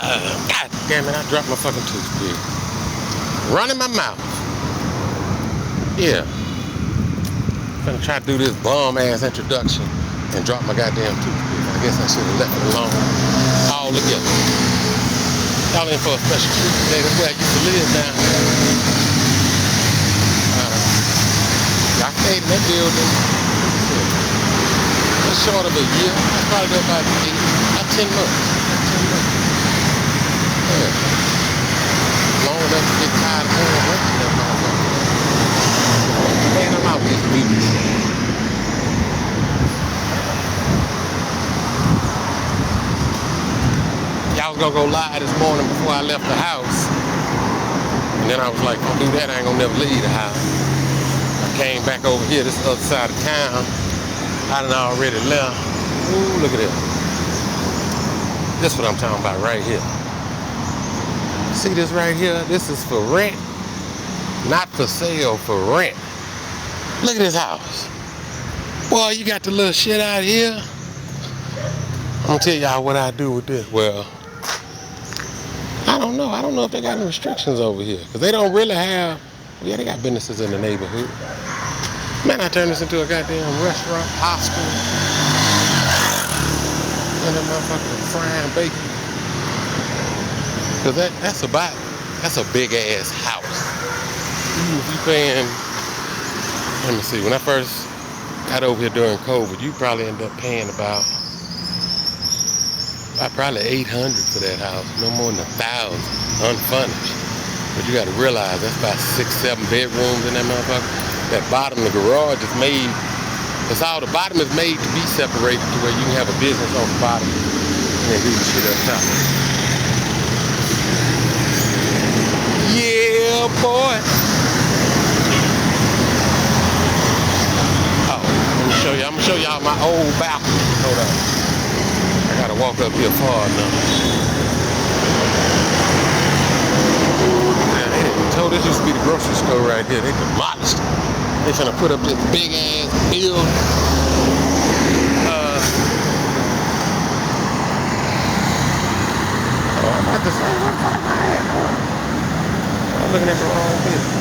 God damn it, I dropped my fucking toothpick. Running my mouth. Yeah. Gonna try to do this bum-ass introduction and drop my goddamn toothpick. I guess I should have left it alone all together. Y'all in for a special treat today. That's where I used to live down there. I stayed in that building just short of a year. I probably about 10 months. Yeah. Long enough to get tired of going work in that motherfucker. Man, I'm out this week. Y'all was gonna go live this morning before I left the house. And then I was like, don't do that, I ain't gonna never leave the house. I came back over here, this other side of town. I done already left. Ooh, look at this. This is what I'm talking about right here. See this right here? This is for rent. Not for sale, for rent. Look at this house. Boy, you got the little shit out here. I'm gonna tell y'all what I do with this. Well, I don't know. I don't know if they got any restrictions over here. Because they don't really have, yeah, they got businesses in the neighborhood. Man, I turned this into a goddamn restaurant, hospital. And that motherfucker frying bacon. Because that's a big ass house. You paying, let me see, when I first got over here during COVID, you probably end up paying about probably $800 for that house, no more than $1,000 unfurnished. But you gotta realize that's about 6-7 bedrooms in that motherfucker. That bottom, the garage is made, that's all, the bottom is made to be separated to where you can have a business on the bottom and then do the shit up top. Yeah, boy. Oh, I'm gonna show y'all my old balcony. Hold on. I gotta walk up here far enough. Man, they didn't told this used to be the grocery store right here. They demolished it. They finna put up this big ass building. I'm about to say, I'm looking at the wrong building.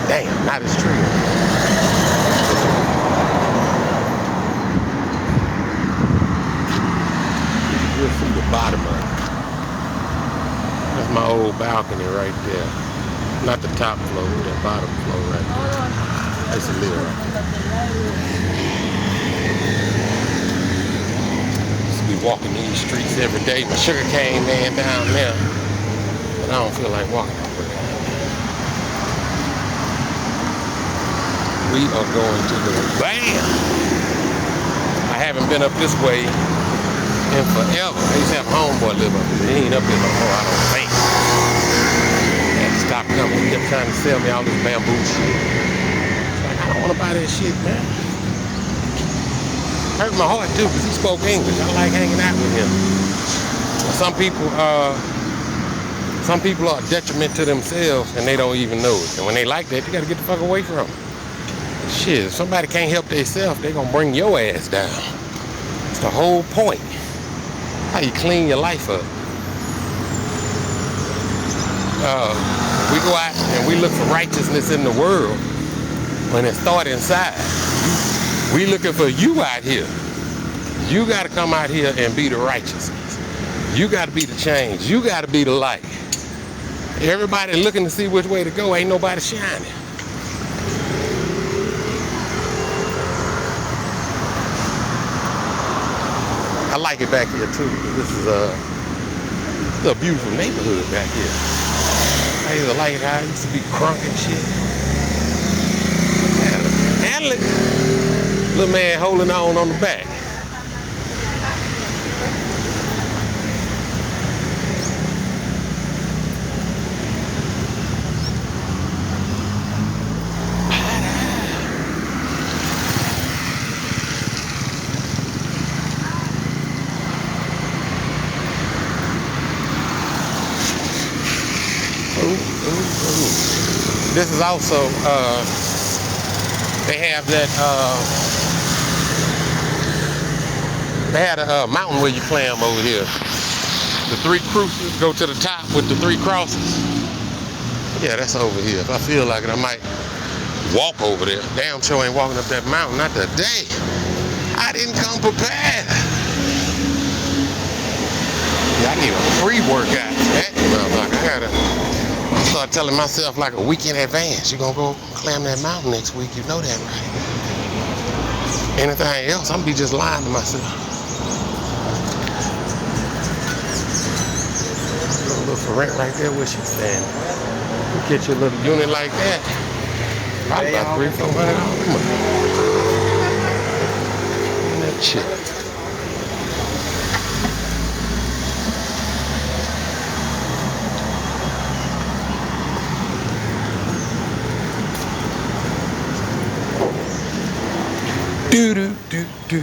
Damn, not his tree. You'll see the bottom of it. That's my old balcony right there. Not the top floor, but the bottom floor right there. I used to live right there. Used to be walking these streets every day. My sugar cane man down there. But I don't feel like walking over there. We are going to the BAM! I haven't been up this way in forever. I used to have a homeboy live up here. He ain't up here no more, I don't think. I had to stop coming. He kept trying to sell me all this bamboo shit. It's like, I don't want to buy that shit, man. Hurt my heart too, because he spoke English. I like hanging out with him. Some people are a detriment to themselves and they don't even know it. And when they like that, you gotta get the fuck away from them. Shit, if somebody can't help themselves, they gonna bring your ass down. It's the whole point. How you clean your life up. We go out and we look for righteousness in the world when it starts inside. We looking for you out here. You gotta come out here and be the righteousness. You gotta be the change. You gotta be the light. Everybody looking to see which way to go, ain't nobody shining. I like it back here too. This is a beautiful neighborhood back here. I used to like how it used to be crunk and shit. Handle it. Little man holding on the back. This is also, they have that They had a mountain where you climb over here. The 3 cruises go to the top with the 3 crosses. Yeah, that's over here. If I feel like it, I might walk over there. Damn sure ain't walking up that mountain, not today. I didn't come prepared. Yeah, I need a pre-workout. I gotta start telling myself like a week in advance. You're gonna go climb that mountain next week. You know that, right? Anything else, I'm gonna be just lying to myself. Look for rent right there where she's standing. You get your little unit like that. Probably about $300-400 a month. And that shit. Do.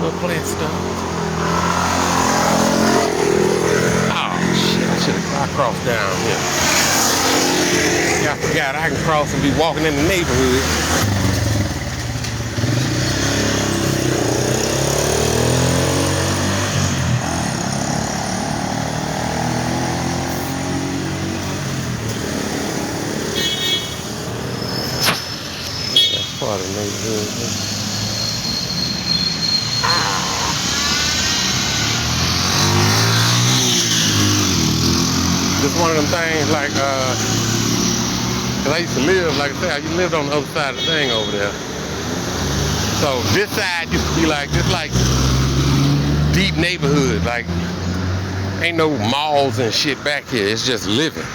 Little plant stuff. Oh shit, I should have crossed down here. Yeah, I forgot I can cross and be walking in the neighborhood. Part of the neighborhood. Just one of them things like, cause I used to live, like I said, I lived on the other side of the thing over there. So this side used to be like, just like deep neighborhood, like ain't no malls and shit back here, it's just living.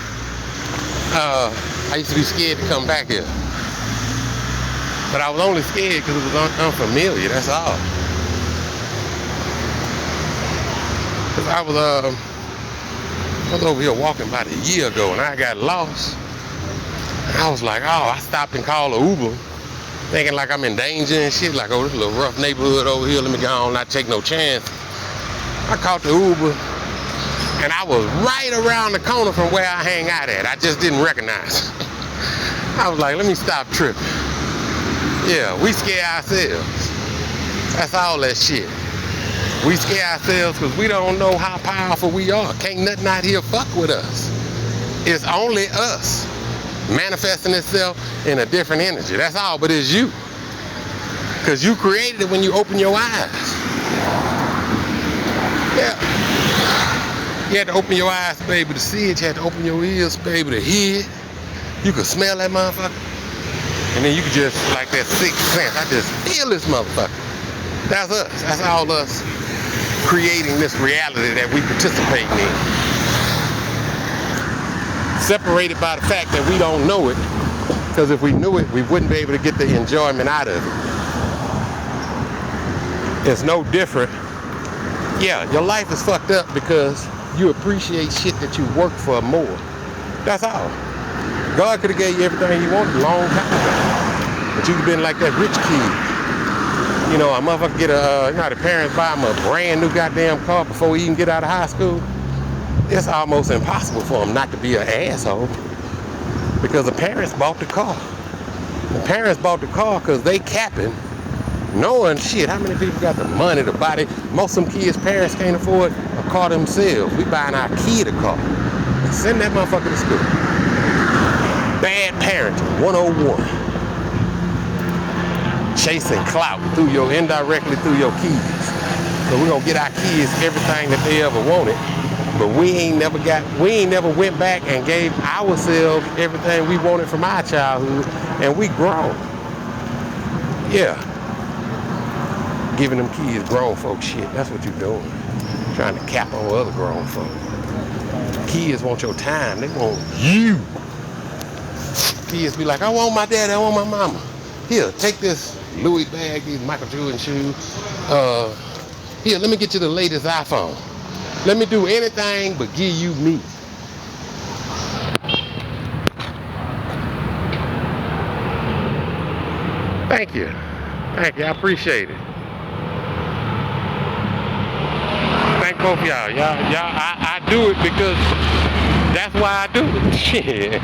I used to be scared to come back here. But I was only scared because it was unfamiliar, that's all. Because I was over here walking about a year ago and I got lost. And I was like, oh, I stopped and called an Uber, thinking like I'm in danger and shit, like, oh, this little rough neighborhood over here, let me go on, not take no chance. I caught the Uber and I was right around the corner from where I hang out at. I just didn't recognize. I was like, let me stop tripping. Yeah, we scare ourselves. That's all that shit. We scare ourselves because we don't know how powerful we are. Can't nothing out here fuck with us. It's only us manifesting itself in a different energy. That's all, but it's you. Because you created it when you open your eyes. Yeah. You had to open your eyes to be able to see it. You had to open your ears to be able to hear it. You could smell that motherfucker. And then you could just, like that sixth sense, I just feel this motherfucker. That's us. That's all us creating this reality that we participate in. Separated by the fact that we don't know it, because if we knew it, we wouldn't be able to get the enjoyment out of it. It's no different. Yeah, your life is fucked up because you appreciate shit that you work for more. That's all. God could have gave you everything you wanted a long time ago. But you've been like that rich kid. You know, a motherfucker get you know, the parents buy him a brand new goddamn car before he even get out of high school. It's almost impossible for him not to be an asshole. Because the parents bought the car. The parents bought the car because they capping, knowing shit, how many people got the money to buy it? Most of them kids' parents can't afford a car themselves. We buying our kid a car. Send that motherfucker to school. Bad parenting, 101. Chasing clout indirectly through your kids. So we're gonna get our kids everything that they ever wanted, but we ain't never went back and gave ourselves everything we wanted from our childhood, and we grown. Yeah. Giving them kids grown folk shit, that's what you're doing. Trying to cap on other grown folk. Kids want your time, they want you. Kids be like, I want my daddy, I want my mama. Here, take this Louis bag, these Michael Jordan shoes. Here, let me get you the latest iPhone. Let me do anything but give you me. Thank you. Thank you, I appreciate it. Thank both y'all. I do it because that's why I do it. Shit.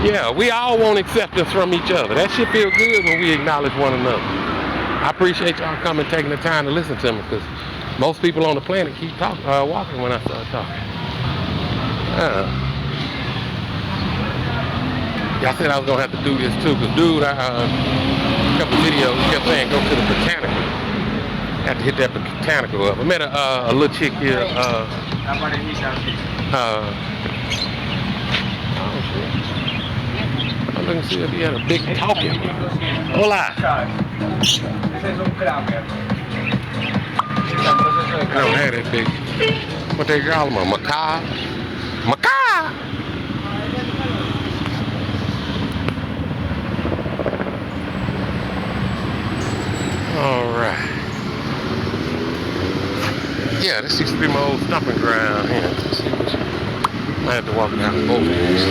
Yeah, we all want acceptance from each other. That shit feel good when we acknowledge one another. I appreciate y'all coming, taking the time to listen to me, because most people on the planet keep walking when I start talking. Y'all said I was gonna have to do this too, because dude, a couple of videos kept saying go to the botanical. Had to hit that botanical up. I met a little chick here. Oh shit. I'm looking to see if he had a big talking. Hola. I don't have that big. What they call them? A macaw? Macaw! Alright. Yeah, this used to be my old stomping ground here. Let's see what you... I have to walk down both ways.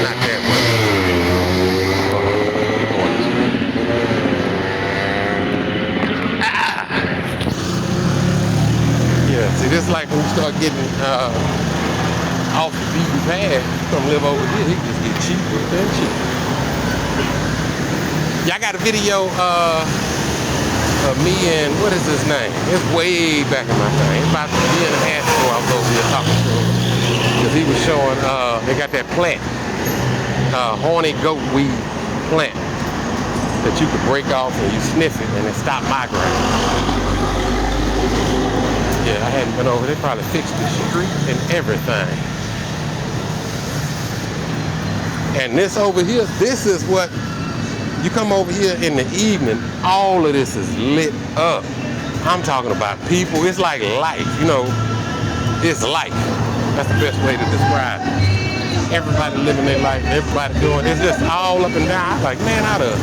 Not that way. Yeah, see, this is like when you start getting off the beaten path. Come live over here, he just get cheaper and cheaper. Y'all got a video of me and, what is his name? It's way back in my time. It's about a year and a half ago I was over here talking to him. Because he was showing, they got that plant, horny goat weed plant that you could break off and you sniff it and it stop migraine. Yeah, I hadn't been over. They probably fixed the street and everything. And this over here, this is what, you come over here in the evening, all of this is lit up. I'm talking about people. It's like life, you know. It's life. That's the best way to describe it. Everybody living their life, everybody doing, it's just all up and down. I'm like, man, I'd have,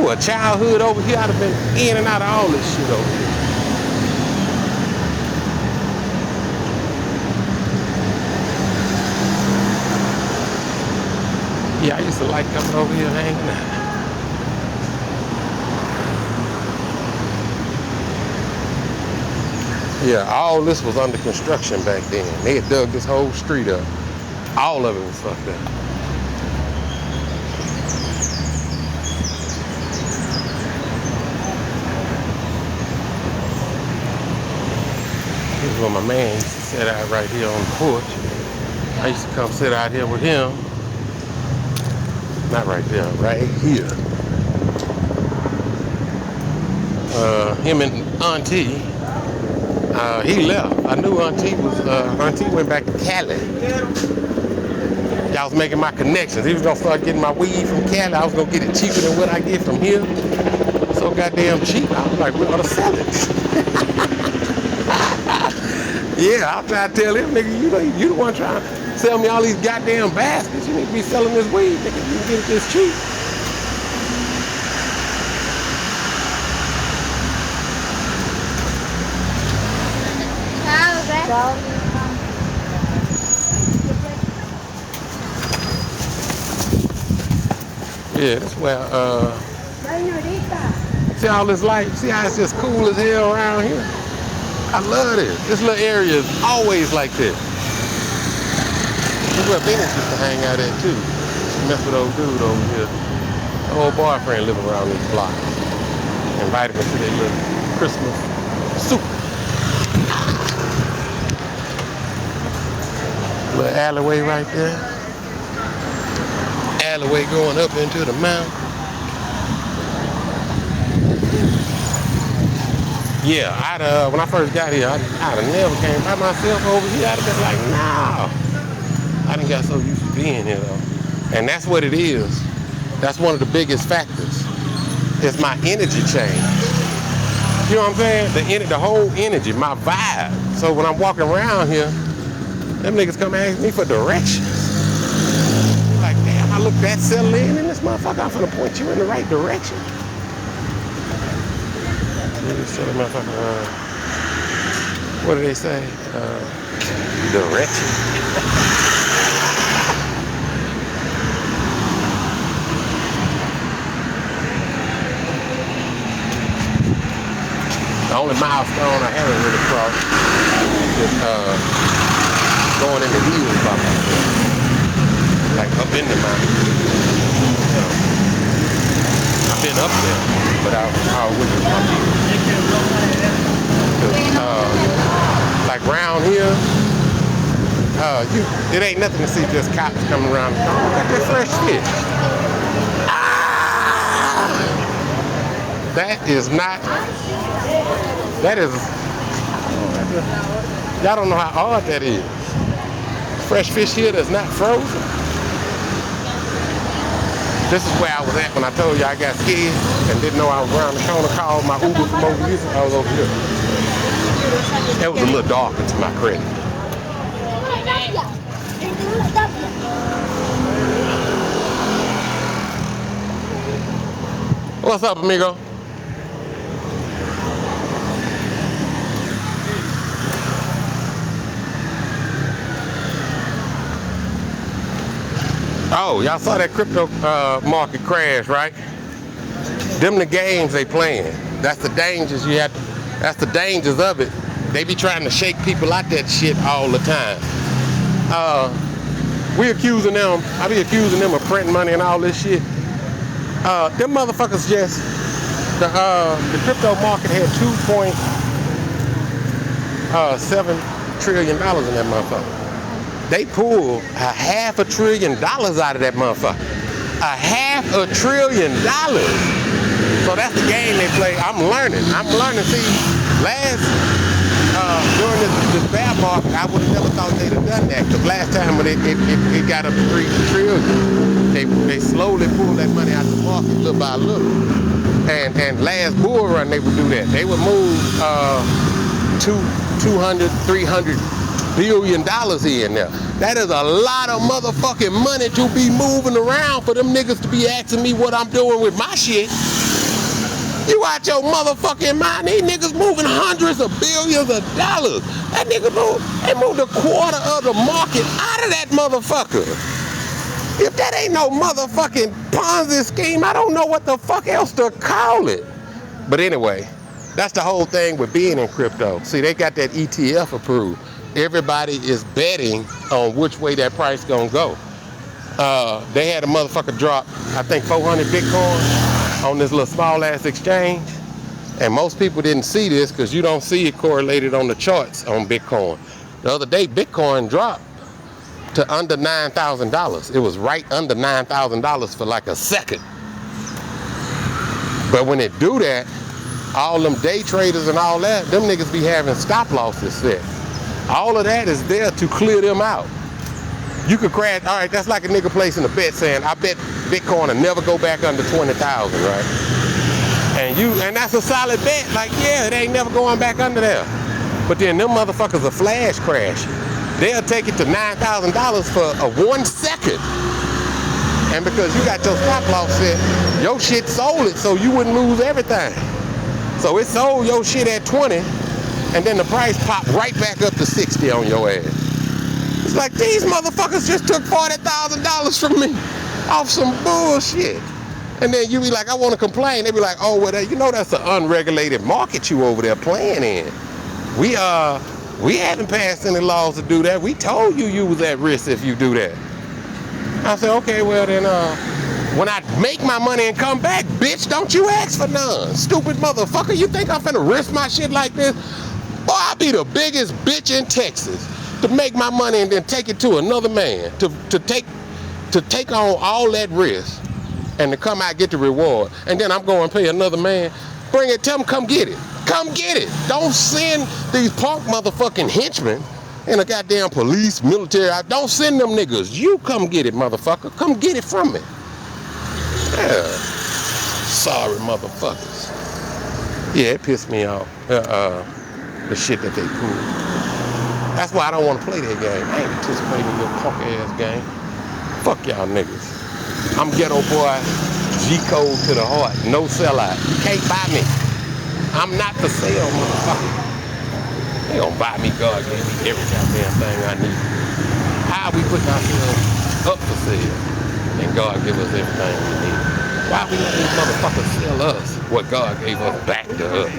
a childhood over here, I'd have been in and out of all this shit over here. Yeah, I used to like coming over here and hanging out. Yeah, all this was under construction back then. They had dug this whole street up. All of it was fucked up. This is where my man used to sit out right here on the porch. I used to come sit out here with him. Not right there, right here. Him and Auntie, he left. I knew Auntie went back to Cali. Y'all was making my connections. He was gonna start getting my weed from Cali. I was gonna get it cheaper than what I get from here. So goddamn cheap. I was like, we're gonna sell it. Yeah, I'm trying to tell him, nigga, you the one trying to sell me all these goddamn baskets. You need to be selling this weed, nigga. You can get it this cheap. Yeah, that's where, see all this light? See how it's just cool as hell around here? I love this. This little area is always like this. This is where Venus used to hang out at too. She messed with old dude over here. Her old boyfriend living around this block. Invited me to their little Christmas soup. Little alleyway right there. Alleyway going up into the mountain. Yeah, when I first got here, I'd have never came by myself over here. I'd have been like, no. I done got so used to being here though. And that's what it is. That's one of the biggest factors. It's my energy change. You know what I'm saying? The whole energy, my vibe. So when I'm walking around here, them niggas come ask me for directions. Like, damn, I look that settled in this motherfucker. I'm finna point you in the right direction. What do they say? Direction. The only milestone I haven't really crossed is going in the hills by myself. Like up in the mountain. I've been up there. but I'll with you. Like round here, it ain't nothing to see just cops coming around the corner. Look at that fresh fish. That is not, that is, y'all don't know how odd that is. Fresh fish here that's not frozen. This is where I was at when I told you I got scared and didn't know I was around the corner, called my Uber from over here. I was over here. It was a little darker to my credit. What's up, amigo? Oh, y'all saw that crypto market crash, right? Them the games they playing. That's the dangers you have to, that's the dangers of it. They be trying to shake people out that shit all the time. We accusing them, I be accusing them of printing money and all this shit. Them motherfuckers just, the crypto market had $2.7 trillion in that motherfucker. They pulled $500 billion out of that motherfucker. $500 billion. So that's the game they play. I'm learning. See, during this bear market, I would have never thought they'd have done that. Because last time when it got up to $3 trillion, they slowly pulled that money out of the market little by little. And last bull run, they would do that. They would move $200, $300 billion in there. That is a lot of motherfucking money to be moving around for them niggas to be asking me what I'm doing with my shit. You out your motherfucking mind. These niggas moving hundreds of billions of dollars. That nigga they moved a quarter of the market out of that motherfucker. If that ain't no motherfucking Ponzi scheme, I don't know what the fuck else to call it. But anyway, that's the whole thing with being in crypto. See, they got that ETF approved. Everybody is betting on which way that price gonna go. They had a motherfucker drop, I think 400 Bitcoin on this little small ass exchange. And most people didn't see this because you don't see it correlated on the charts on Bitcoin. The other day, Bitcoin dropped to under $9,000. It was right under $9,000 for like a second. But when it do that, all them day traders and all that, them niggas be having stop losses set. All of that is there to clear them out. You could crash, all right, that's like a nigga placing a bet saying, I bet Bitcoin will never go back under 20,000, right? And that's a solid bet, like, yeah, it ain't never going back under there. But then them motherfuckers are flash crashing. They'll take it to $9,000 for 1 second. And because you got your stop loss set, your shit sold it so you wouldn't lose everything. So it sold your shit at 20, and then the price popped right back up to 60 on your ass. It's like these motherfuckers just took $40,000 from me off some bullshit. And then you be like, I want to complain. They be like, oh, well, you know that's an unregulated market you over there playing in. We haven't passed any laws to do that. We told you was at risk if you do that. I said, okay, well then, when I make my money and come back, bitch, don't you ask for none. Stupid motherfucker, you think I'm finna risk my shit like this? Boy, I'll be the biggest bitch in Texas to make my money and then take it to another man, to take on all that risk and to come out and get the reward. And then I'm going to pay another man. Bring it, tell him come get it. Come get it. Don't send these punk motherfucking henchmen and a goddamn police, military. Don't send them niggas. You come get it, motherfucker. Come get it from me. Yeah. Sorry, motherfuckers. Yeah, it pissed me off. The shit that they pulled. That's why I don't want to play that game. I ain't participating in your punk ass game. Fuck y'all niggas. I'm ghetto boy, G-code to the heart, no sellout. You can't buy me. I'm not for sale, motherfucker. They gonna buy me. God gave me every goddamn thing I need. How are we putting ourselves up for sale and God give us everything we need? Why we let these motherfuckers sell us what God gave us back to us?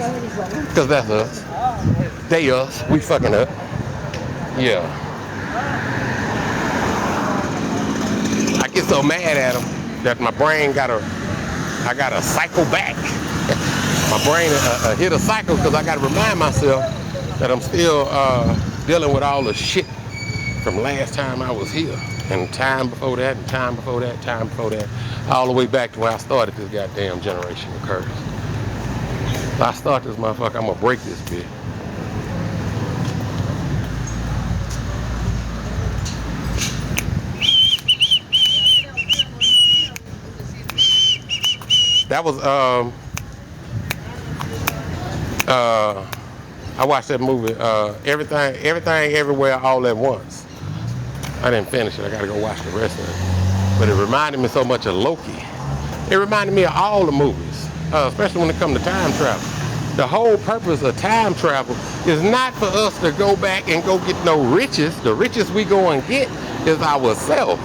Because that's us. They us. We fucking up. Yeah. I get so mad at them that my brain I gotta cycle back My brain hit a cycle because I got to remind myself that I'm still dealing with all the shit from last time I was here. And time before that, and time before that, time before that. All the way back to where I started this goddamn generational curse. If I start this motherfucker, I'm gonna break this bitch. That was I watched that movie, Everything Everywhere All at Once. I didn't finish it. I gotta go watch the rest of it. But it reminded me so much of Loki. It reminded me of all the movies, especially when it comes to time travel. The whole purpose of time travel is not for us to go back and go get no riches. The riches we go and get is ourselves.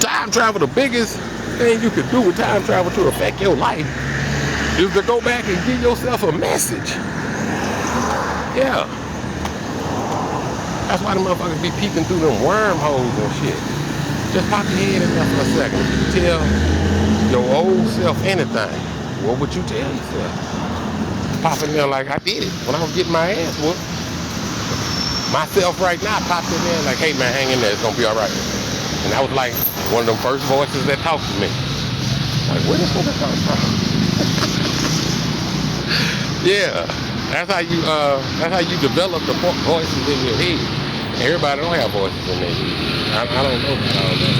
Time travel, the biggest thing you could do with time travel to affect your life is to go back and give yourself a message. Yeah. That's why the motherfuckers be peeking through them wormholes and shit. Just pop your head in there for a second. If you tell your old self anything, what would you tell yourself? Pop in there like I did it when I was getting my ass whooped. Myself right now popped in there like, hey man, hang in there, it's gonna be all right. And that was like one of them first voices that talked to me. Like, where this nigga come from? Yeah, that's how you develop the voices in your head. Everybody don't have voices in their head. I don't know about all that.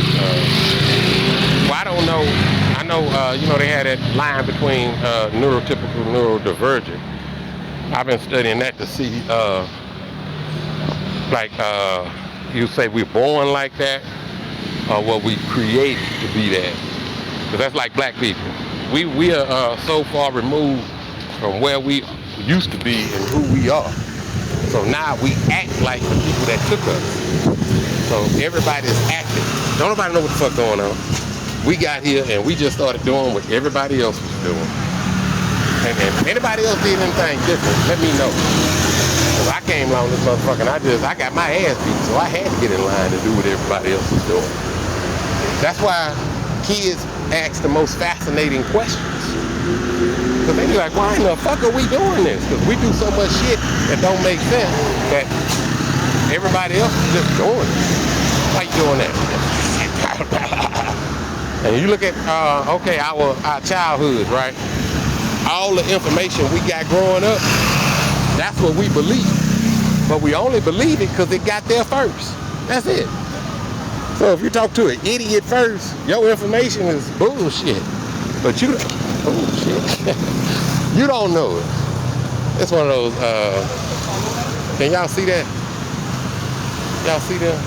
Well, I don't know. I know, you know, they had that line between neurotypical, neurodivergent. I've been studying that to see, you say we're born like that, or what we create to be that. Because that's like black people. We are so far removed from where we used to be and who we are. So now we act like the people that took us. So everybody's acting. Don't nobody know what the fuck going on. We got here and we just started doing what everybody else was doing. And if anybody else did anything different, let me know. Because I came along this motherfucker and I got my ass beat, so I had to get in line and do what everybody else was doing. That's why kids ask the most fascinating questions. Because they be like, why in the fuck are we doing this? Because we do so much shit that don't make sense that everybody else is just doing it. Why you doing that? And you look at, okay, our childhood, right? All the information we got growing up, that's what we believe. But we only believe it because it got there first. That's it. So if you talk to an idiot first, your information is bullshit. But you, bullshit. You don't know it. It's one of those, can y'all see that? Y'all see that?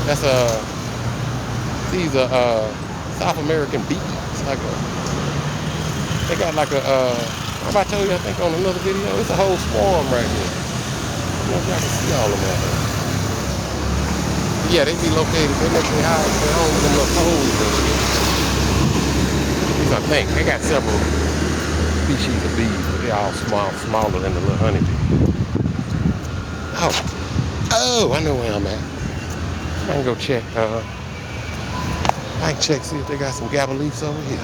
That's these are South American beaches. Like they got like have I told you, I think on another video, it's a whole swarm right here. I don't know if y'all can see all of that. Yeah, they be located, they make their hives, their home in them little holes and shit. These I think, they got several species of bees, but they're all smaller than the little honeybee. Oh, I know where I'm at. I can go check, I can check, see if they got some gabba leaves over here.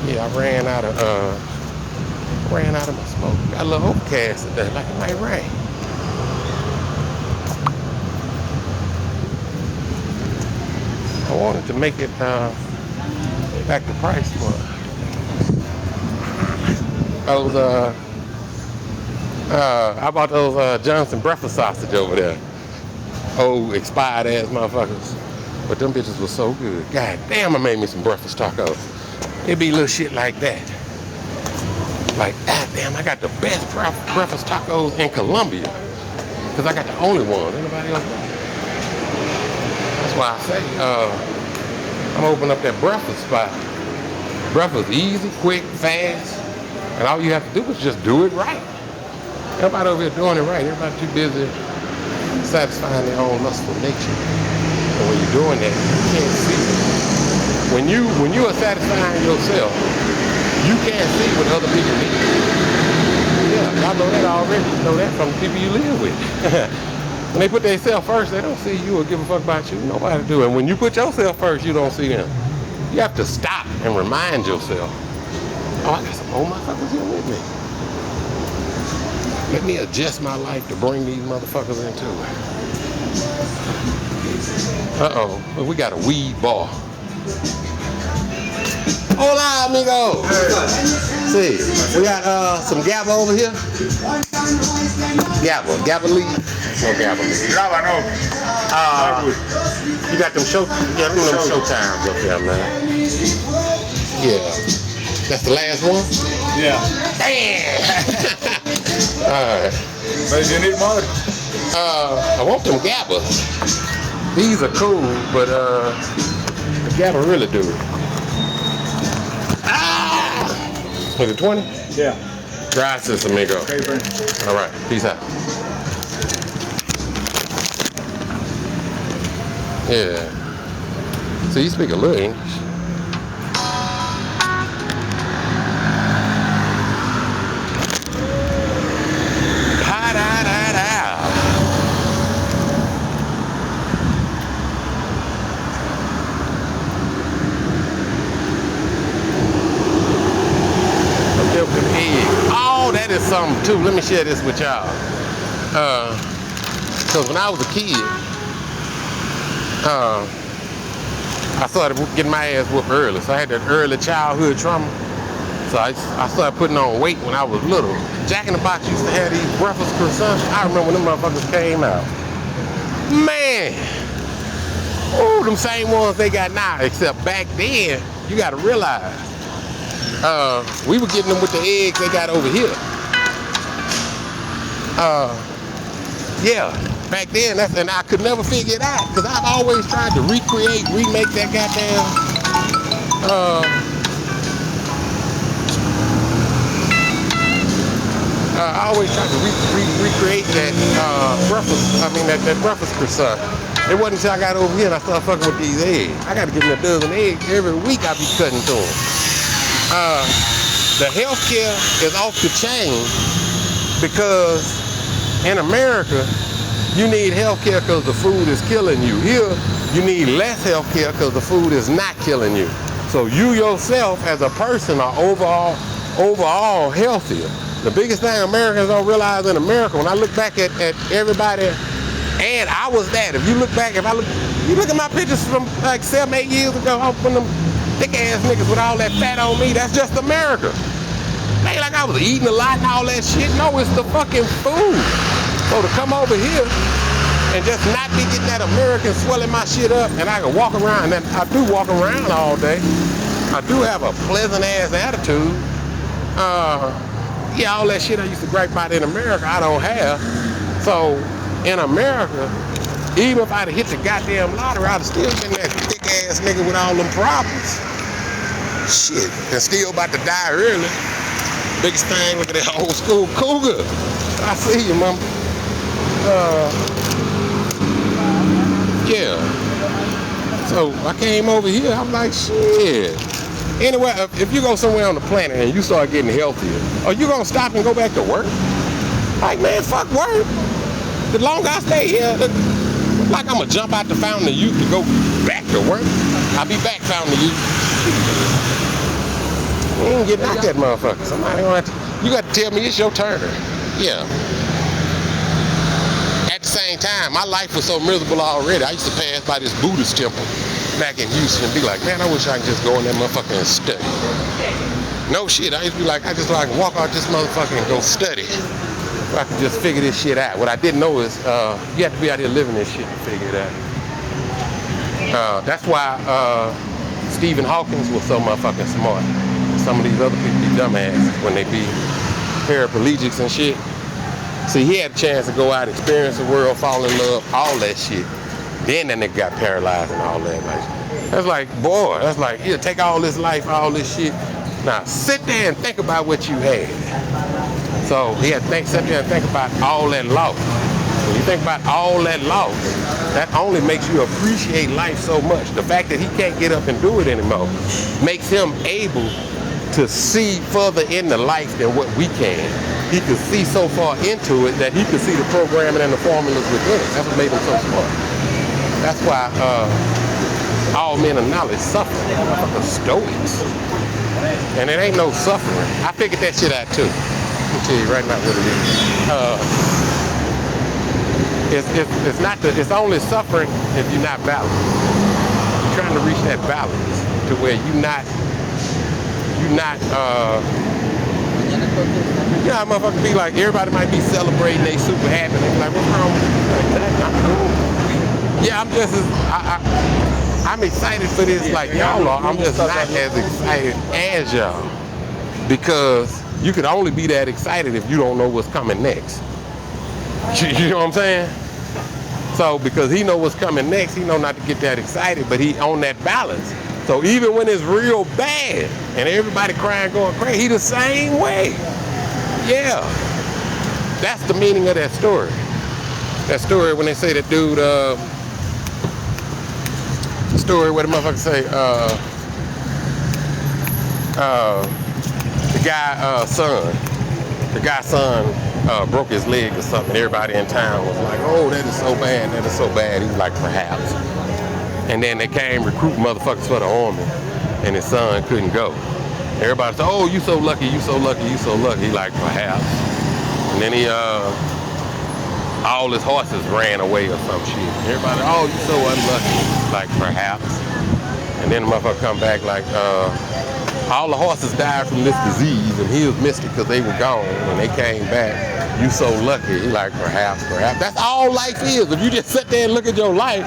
Yeah, I ran out of my smoke. Got a little overcast today, like it might rain. I wanted to make it back to price for those I bought those Johnson breakfast sausage over there. Old expired ass motherfuckers. But them bitches were so good. God damn, I made me some breakfast tacos. It be little shit like that. Like, ah damn, I got the best breakfast tacos in Colombia. Because I got the only one. Anybody else got it? That's why I say, I'm opening up that breakfast spot. Breakfast easy, quick, fast. And all you have to do is just do it right. Everybody over here doing it right. Everybody too busy satisfying their own lustful nature. And when you're doing that, you can't see it. When you are satisfying yourself, you can't see what other people need. Yeah, y'all know that already. You know that from the people you live with. When they put themselves first, they don't see you or give a fuck about you. Nobody do. And when you put yourself first, you don't see them. You have to stop and remind yourself, oh, I got some old motherfuckers here with me. Let me adjust my life to bring these motherfuckers into it. Uh-oh, we got a weed bar. Hola, amigo. See, we got some GABA over here. GABA leaf. No GABA leaf. Graba, no. You got them showtimes up there, man. Yeah. That's the last one? Yeah. Damn. Alright. But you need more? I want them GABAs. These are cool, but the GABA really do it. Was it 20? Yeah. Gracias, amigo. Okay, friend. All right. Peace out. Yeah. So you speak a little English. Oh, that is something too. Let me share this with y'all. Because when I was a kid, I started getting my ass whooped early. So I had that early childhood trauma. So I started putting on weight when I was little. Jack in the Box used to have these breakfast croissants. I remember when them motherfuckers came out. Man. Oh, them same ones they got now. Except back then, you got to realize, we were getting them with the eggs they got over here. Yeah, back then, and I could never figure it out because I've always tried to remake that goddamn. I always tried to recreate that that breakfast croissant. It wasn't until I got over here and I started fucking with these eggs. I got to give them a dozen eggs every week. I be cutting to them. The healthcare is off the chain because in America, you need healthcare because the food is killing you. Here, you need less healthcare because the food is not killing you. So you yourself as a person are overall healthier. The biggest thing Americans don't realize in America, when I look back at everybody, and I was that. If you look back, you look at my pictures from like 7-8 years ago, I opened them thick ass niggas with all that fat on me, that's just America. It ain't like I was eating a lot and all that shit. No, it's the fucking food. So to come over here and just not be getting that American swelling my shit up, and I can walk around, and I do walk around all day. I do have a pleasant ass attitude. Yeah, all that shit I used to gripe about in America, I don't have. So in America, even if I'd have hit the goddamn lottery, I'd have still been that thick ass nigga with all them problems. Shit, and still about to die early. Biggest thing, look at that old school cougar. I see you, mama. Yeah. So I came over here, I'm like, shit. Anyway, if you go somewhere on the planet and you start getting healthier, are you gonna stop and go back to work? Like, man, fuck work. The longer I stay here, like I'm gonna jump out the Fountain of Youth to go back to work. I'll be back Fountain of Youth. You ain't getting out that motherfucker. Somebody gonna have to, you got to tell me it's your turn. Yeah. At the same time, my life was so miserable already. I used to pass by this Buddhist temple back in Houston and be like, man, I wish I could just go in that motherfucker and study. No shit, I used to be like, I just like walk out this motherfucker and go study. So I could just figure this shit out. What I didn't know is you have to be out here living this shit to figure it out. That's why Stephen Hawking was so motherfucking smart. Some of these other people be dumbasses when they be paraplegics and shit. See, he had a chance to go out, experience the world, fall in love, all that shit. Then that nigga got paralyzed and all that. Like, that's like, boy, that's like, here, take all this life, all this shit. Now, sit there and think about what you had. So he had to sit there and think about all that loss. When you think about all that loss, that only makes you appreciate life so much. The fact that he can't get up and do it anymore makes him able to see further into life than what we can. he could see so far into it that he could see the programming and the formulas within it. That's what made him so smart. That's why all men of knowledge suffer. Motherfuckers stoics. And it ain't no suffering. I figured that shit out too. Let me tell you right now what it is. It's only suffering if you're not balanced. You're trying to reach that balance to where you're not you know how motherfuckers be like, everybody might be celebrating, they super happy, they be like, what's wrong with you? Like, that, I'm cool. Yeah, I'm just I'm excited for this like y'all are. I'm just not as excited as y'all. Because you could only be that excited if you don't know what's coming next. You know what I'm saying? So because he know what's coming next, he know not to get that excited, but he on that balance. So even when it's real bad and everybody crying, going crazy, he the same way. Yeah. That's the meaning of that story. That story when they say that dude, the story where the motherfucker say, the guy's son broke his leg or something. Everybody in town was like, oh, that is so bad, that is so bad. He was like, perhaps. And then they came recruiting motherfuckers for the army, and his son couldn't go. Everybody said, oh, you so lucky, you so lucky, you so lucky. He like, perhaps. And then he, all his horses ran away or some shit. Everybody, oh, you so unlucky. Like, perhaps. And then the motherfucker come back like, all the horses died from this disease, and he was missed it because they were gone. When they came back, you so lucky. He like, perhaps, perhaps. That's all life is. If you just sit there and look at your life,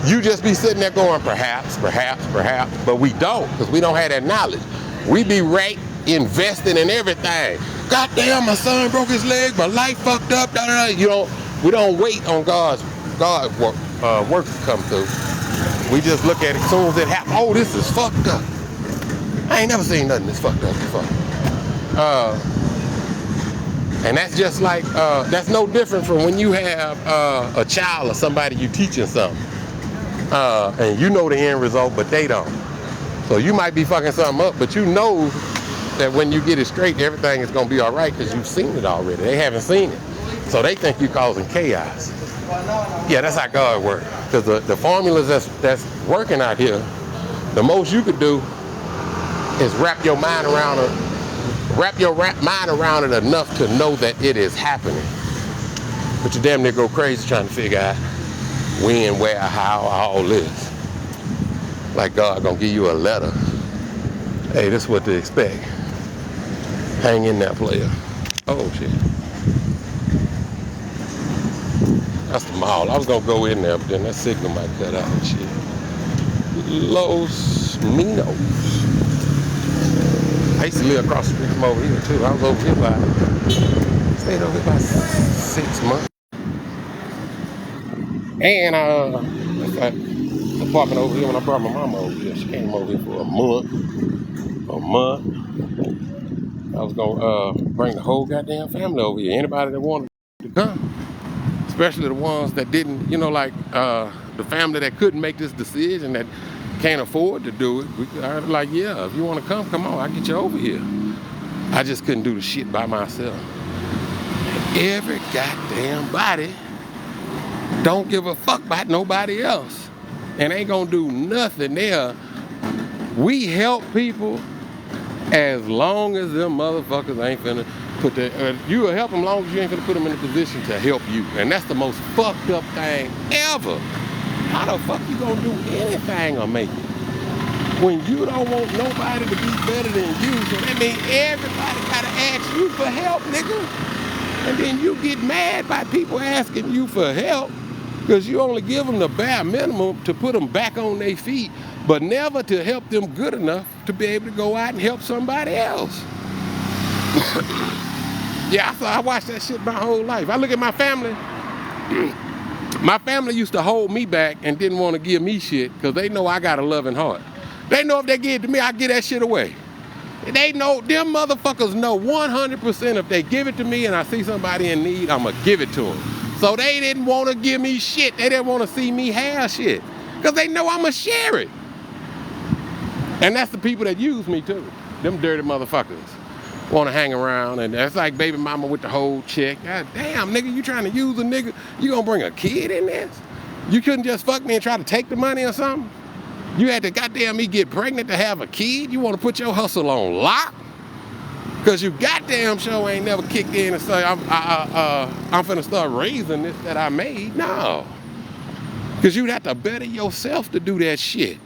you just be sitting there going, perhaps, perhaps, perhaps. But we don't, because we don't have that knowledge. We be right investing in everything. Goddamn, my son broke his leg, my life fucked up. Da, da, da. We don't wait on God's work to come through. We just look at it as soon as it happens. Oh, this is fucked up. I ain't never seen nothing that's fucked up before. And that's just like, that's no different from when you have a child or somebody you teaching something. And you know the end result, but they don't. So you might be fucking something up, but you know that when you get it straight, everything is gonna be all right because you've seen it already. They haven't seen it. So they think you're causing chaos. Yeah, that's how God works. Because the formulas that's working out here, the most you could do is wrap your mind around it enough to know that it is happening. But you damn near go crazy trying to figure out when, where, how, all this. Like God gonna give you a letter. Hey, this is what to expect. Hang in there, player. Oh shit. That's the mall. I was gonna go in there, but then that signal might cut out and shit. Los Minos. I used to live across the street from over here too. I was over here stayed over here about 6 months. And the apartment over here when I brought my mama over here. She came over here for a month. I was gonna bring the whole goddamn family over here. Anybody that wanted to come. Especially the ones that didn't, like the family that couldn't make this decision, that can't afford to do it. I was like, yeah, if you want to come on, I'll get you over here. I just couldn't do the shit by myself. Every goddamn body don't give a fuck about nobody else and ain't gonna do nothing there. We help people as long as them motherfuckers ain't finna put you will help them as long as you ain't gonna put them in a position to help you. And that's the most fucked up thing ever. How the fuck you gonna do anything or make it when you don't want nobody to be better than you? So that means everybody gotta ask you for help, nigga. And then you get mad by people asking you for help because you only give them the bare minimum to put them back on their feet, but never to help them good enough to be able to go out and help somebody else. Yeah, I watched that shit my whole life. I look at my family. My family used to hold me back and didn't want to give me shit because they know I got a loving heart. They know if they give it to me, I give that shit away. They know, them motherfuckers know 100% if they give it to me and I see somebody in need, I'm going to give it to them. So they didn't want to give me shit. They didn't want to see me have shit because they know I'm going to share it. And that's the people that use me too. Them dirty motherfuckers. want to hang around, and that's like baby mama with the whole chick. God damn, nigga, you trying to use a nigga? You gonna bring a kid in this? You couldn't just fuck me and try to take the money or something? You had to goddamn me get pregnant to have a kid? You want to put your hustle on lock? Because you goddamn sure ain't never kicked in and say, I'm finna start raising this that I made. No. Because you'd have to better yourself to do that shit.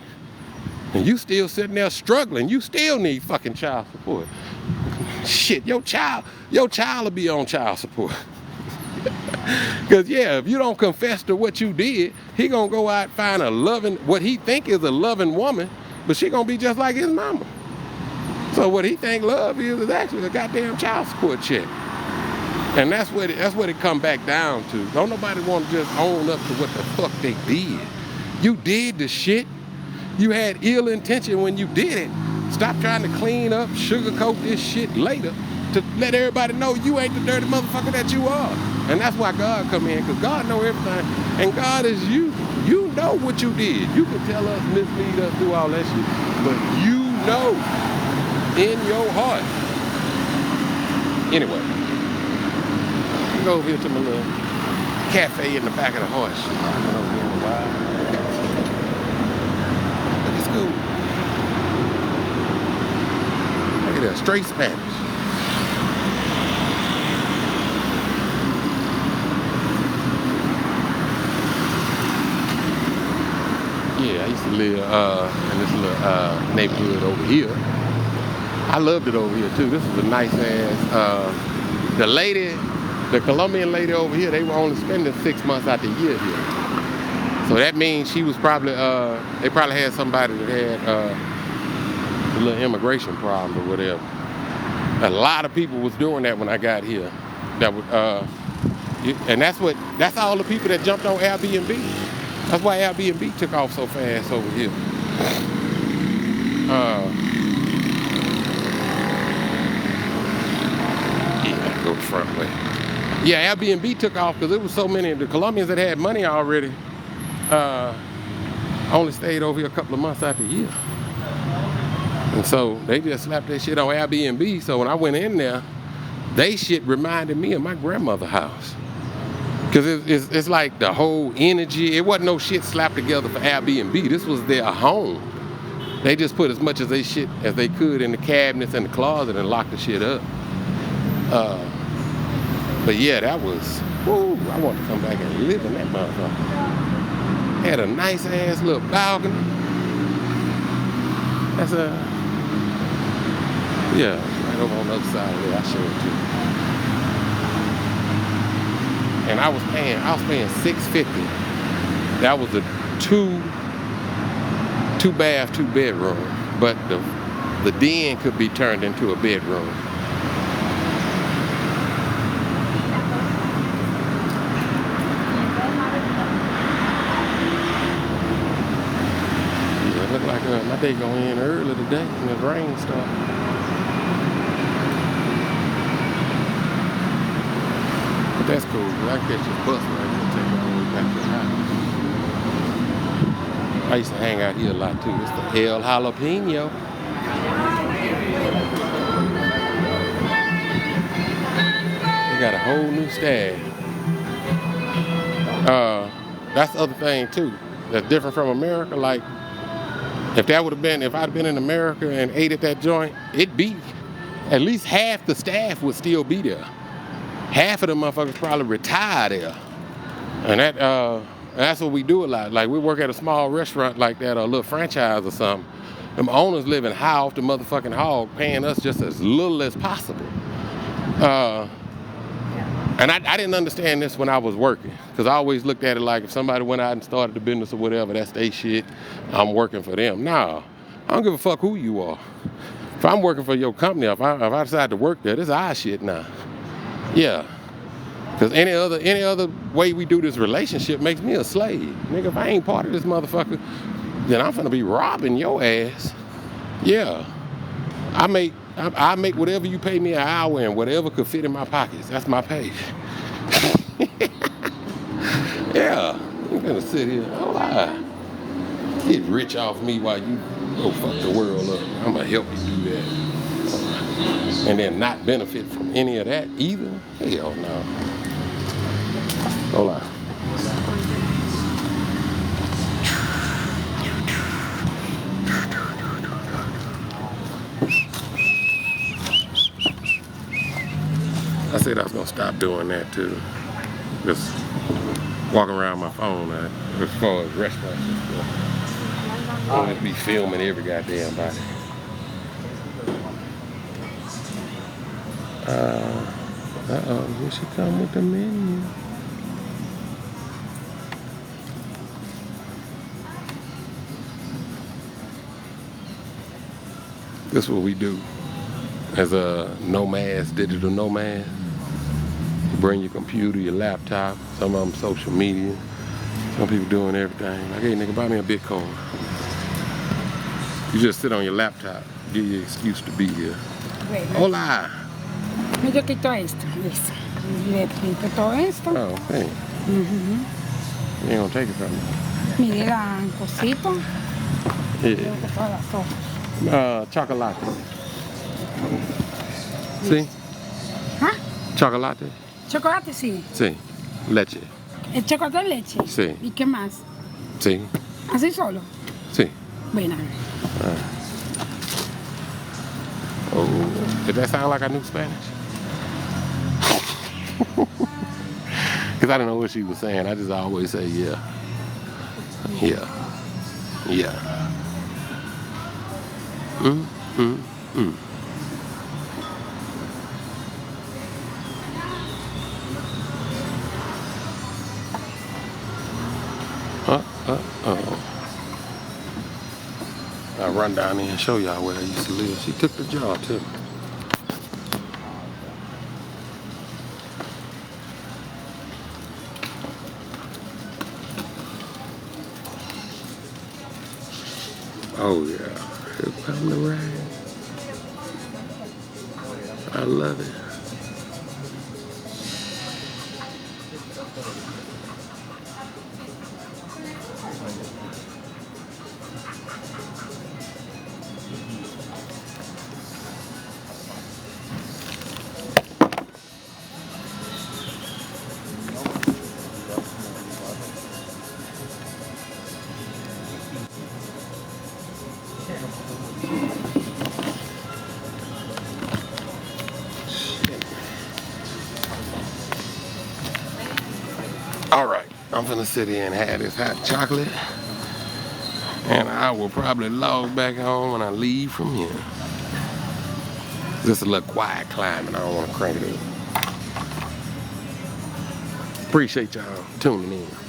And you still sitting there struggling. You still need fucking child support. Shit, your child will be on child support. Because, yeah, if you don't confess to what you did, he gonna go out and find a loving, what he think is a loving woman, but she gonna be just like his mama. So what he think love is actually a goddamn child support check. And that's what it come back down to. Don't nobody want to just own up to what the fuck they did. You did the shit. You had ill intention when you did it. Stop trying to clean up, sugarcoat this shit later to let everybody know you ain't the dirty motherfucker that you are. And that's why God come in, because God know everything. And God is you. You know what you did. You can tell us, mislead us, do all that shit. But you know in your heart. Anyway, we go over here to my little cafe in the back of the horse. I don't know in a while. But it's cool. Look at that, straight Spanish. Yeah, I used to live in this little neighborhood over here. I loved it over here too. This is a nice ass. The Colombian lady over here, they were only spending 6 months out the year here. So that means she was probably, they probably had somebody that had a little immigration problem or whatever. A lot of people was doing that when I got here. That would, and that's all the people that jumped on Airbnb. That's why Airbnb took off so fast over here. Yeah, go the front way. Yeah, Airbnb took off because there was so many of the Colombians that had money already. Only stayed over here a couple of months out the year. And so they just slapped that shit on Airbnb. So when I went in there, they shit reminded me of my grandmother's house. Because it's like the whole energy. It wasn't no shit slapped together for Airbnb. This was their home. They just put as much as they shit as they could in the cabinets and the closet and locked the shit up. But yeah, that was, woo, I want to come back and live in that motherfucker. Had a nice ass little balcony. That's yeah, right over on the other side of there. I showed it to you. And I was paying $650. That was a two bath, 2 bedroom. But the den could be turned into a bedroom. Yeah, it looked like my day going in early today when the rain started. But that's cool. I catch this bus right here and take it all the way back to the house. I used to hang out here a lot too. It's the El Jalapeno. They got a whole new staff. That's the other thing too. That's different from America. Like, if I'd been in America and ate at that joint, it'd be at least half the staff would still be there. Half of them motherfuckers probably retire there. And that's what we do a lot. Like, we work at a small restaurant like that or a little franchise or something. Them owners living high off the motherfucking hog, paying us just as little as possible. And I didn't understand this when I was working, because I always looked at it like if somebody went out and started the business or whatever, that's their shit, I'm working for them. Nah, I don't give a fuck who you are. If I'm working for your company, if I decide to work there, this is our shit now. Yeah. Because any other way we do this relationship makes me a slave. Nigga, if I ain't part of this motherfucker, then I'm finna be robbing your ass. Yeah. I make whatever you pay me an hour and whatever could fit in my pockets. That's my pay. Yeah. I'm gonna sit here. Oh, get rich off me while you go fuck the world up. I'm gonna help you do that. and then not benefit from any of that either? Hell no. Hold on. I said I was gonna stop doing that too. Just walking around my phone as far as restaurants and stuff. I don't have to be filming every goddamn body. Uh-oh, here she come with the menu. This is what we do as a nomads, digital nomads. You bring your computer, your laptop, some of them social media. Some people doing everything. Like, hey nigga, buy me a Bitcoin. You just sit on your laptop, give you an excuse to be here. Hola! Yo quito esto, listo. Le pinto todo esto. Oh, hey. You ain't gonna take it from me. Mire la cosita. Yeah. Creo que todas las hojas. Chocolate. See? ¿Ah? Chocolate. Chocolate, sí. Sí. Leche. El chocolate de leche. Sí. ¿Y qué más? Sí. ¿Así solo? Sí. Bueno. Oh, did that sound like I knew Spanish? Because I didn't know what she was saying. I just always say, yeah. Yeah. Yeah. Mm. Uh-oh. I'll run down there and show y'all where I used to live. She took the job too. Oh yeah, here come the rain. I love it. All right, I'm finna sit here and have this hot chocolate, and I will probably log back home when I leave from here. Just a little quiet climbing, I don't want to crank it up. Appreciate y'all tuning in.